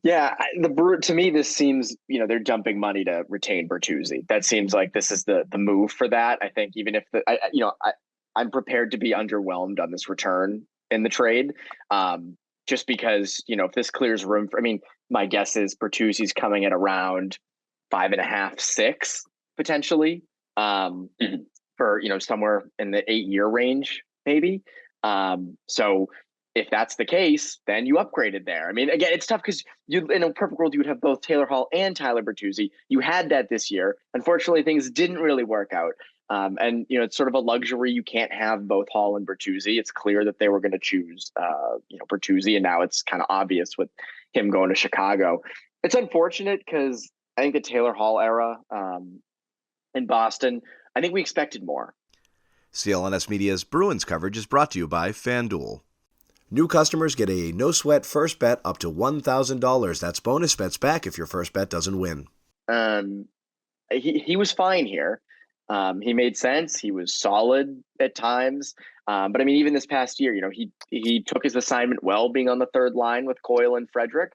Yeah, to me, this seems, they're dumping money to retain Bertuzzi. That seems like this is the move for that. I think even if I'm prepared to be underwhelmed on this return in the trade, just because if this clears room for, my guess is Bertuzzi's coming at around 5.5, 6 potentially, for somewhere in the 8-year range maybe. So if that's the case, then you upgraded there. Again, it's tough because in a perfect world, you would have both Taylor Hall and Tyler Bertuzzi. You had that this year. Unfortunately, things didn't really work out. And it's sort of a luxury. You can't have both Hall and Bertuzzi. It's clear that they were going to choose, Bertuzzi, and now it's kind of obvious with him going to Chicago. It's unfortunate because I think the Taylor Hall era in Boston, I think we expected more. CLNS Media's Bruins coverage is brought to you by FanDuel. New customers get a no-sweat first bet up to $1,000. That's bonus bets back if your first bet doesn't win. He was fine here. He made sense. He was solid at times. But even this past year, he took his assignment well, being on the third line with Coyle and Frederick.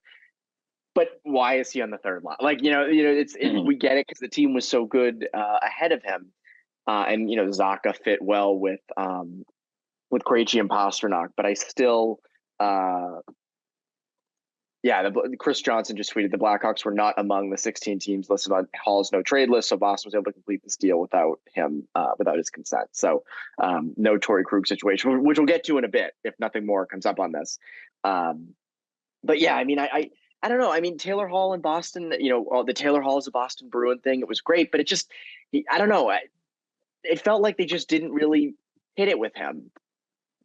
But why is he on the third line? We get it because the team was so good ahead of him, and Zacha fit well with Krejci and Pasternak. But I still, Chris Johnson just tweeted the Blackhawks were not among the 16 teams listed on Hall's no trade list, so Boston was able to complete this deal without him, without his consent. So no Torrey Krug situation, which we'll get to in a bit if nothing more comes up on this. But yeah, I don't know. Taylor Hall in Boston, the Taylor Hall is a Boston Bruin thing. It was great, but I don't know. It felt like they just didn't really hit it with him.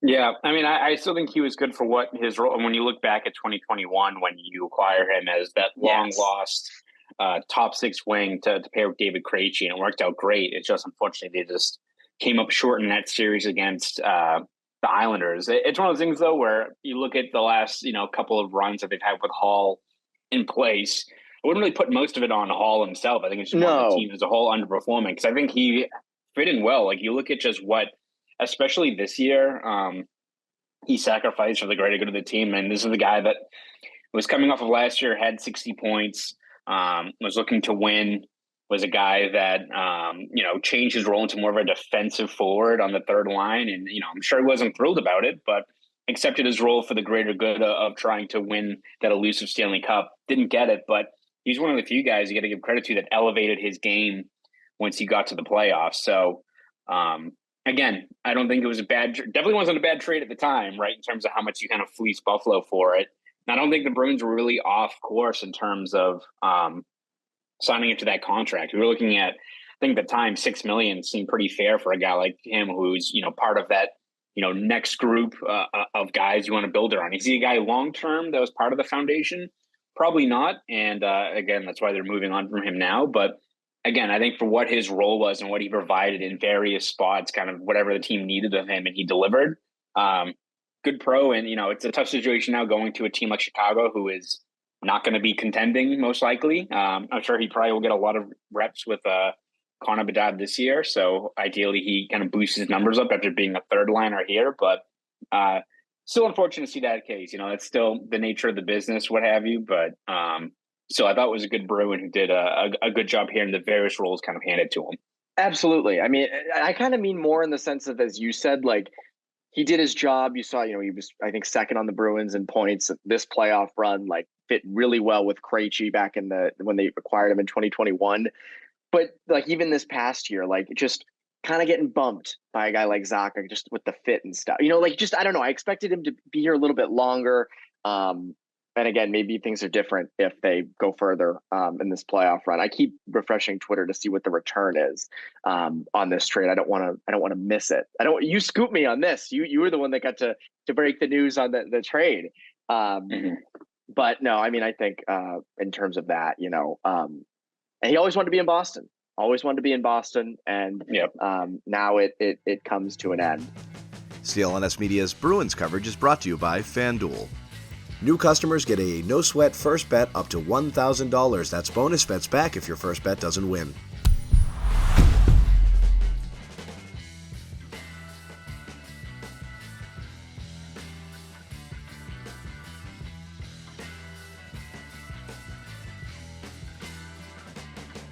Yeah, I still think he was good for what his role. And when you look back at 2021, when you acquire him as that long lost top 6 wing to pair with David Krejci, and it worked out great. It's just unfortunately they just came up short in that series against the Islanders. It's one of those things though where you look at the last couple of runs that they've had with Hall in place. I wouldn't really put most of it on Hall himself. I think it's just more the team as a whole underperforming, because I think he fit in well. Like you look at just what, especially this year, he sacrificed for the greater good of the team. And this is the guy that was coming off of last year, had 60 points, was looking to win, was a guy that, changed his role into more of a defensive forward on the third line. And, I'm sure he wasn't thrilled about it, but accepted his role for the greater good of trying to win that elusive Stanley Cup. Didn't get it, but he's one of the few guys you got to give credit to that elevated his game once he got to the playoffs. So, again, I don't think it was definitely wasn't a bad trade at the time, right? In terms of how much you kind of fleeced Buffalo for it. And I don't think the Bruins were really off course in terms of signing him to that contract. We were looking at, I think at the time, $6 million seemed pretty fair for a guy like him, who's, part of that, next group of guys you want to build around. Is he a guy long-term that was part of the foundation? Probably not. And again, that's why they're moving on from him now. But again, I think for what his role was and what he provided in various spots, kind of whatever the team needed of him, and he delivered. Good pro. And, it's a tough situation now going to a team like Chicago, who is not going to be contending most likely. I'm sure he probably will get a lot of reps with Connor Bedard this year. So ideally he kind of boosts his numbers up after being a third liner here, but still unfortunate to see that case. It's still the nature of the business, what have you. But so I thought it was a good Bruin who did a good job here in the various roles kind of handed to him. Absolutely. I kind of mean more in the sense of, as you said, like he did his job. You saw, he was, I think, second on the Bruins in points. This playoff run, like, fit really well with Krejci back when they acquired him in 2021. But like even this past year, like just kind of getting bumped by a guy like Zacha just with the fit and stuff. I don't know. I expected him to be here a little bit longer. And again, maybe things are different if they go further in this playoff run. I keep refreshing Twitter to see what the return is on this trade. I don't want to miss it. You scoop me on this. You were the one that got to break the news on the trade. But no, I think in terms of that, and he always wanted to be in Boston. And now it comes to an end. CLNS Media's Bruins coverage is brought to you by FanDuel. New customers get a no-sweat first bet up to $1,000. That's bonus bets back if your first bet doesn't win.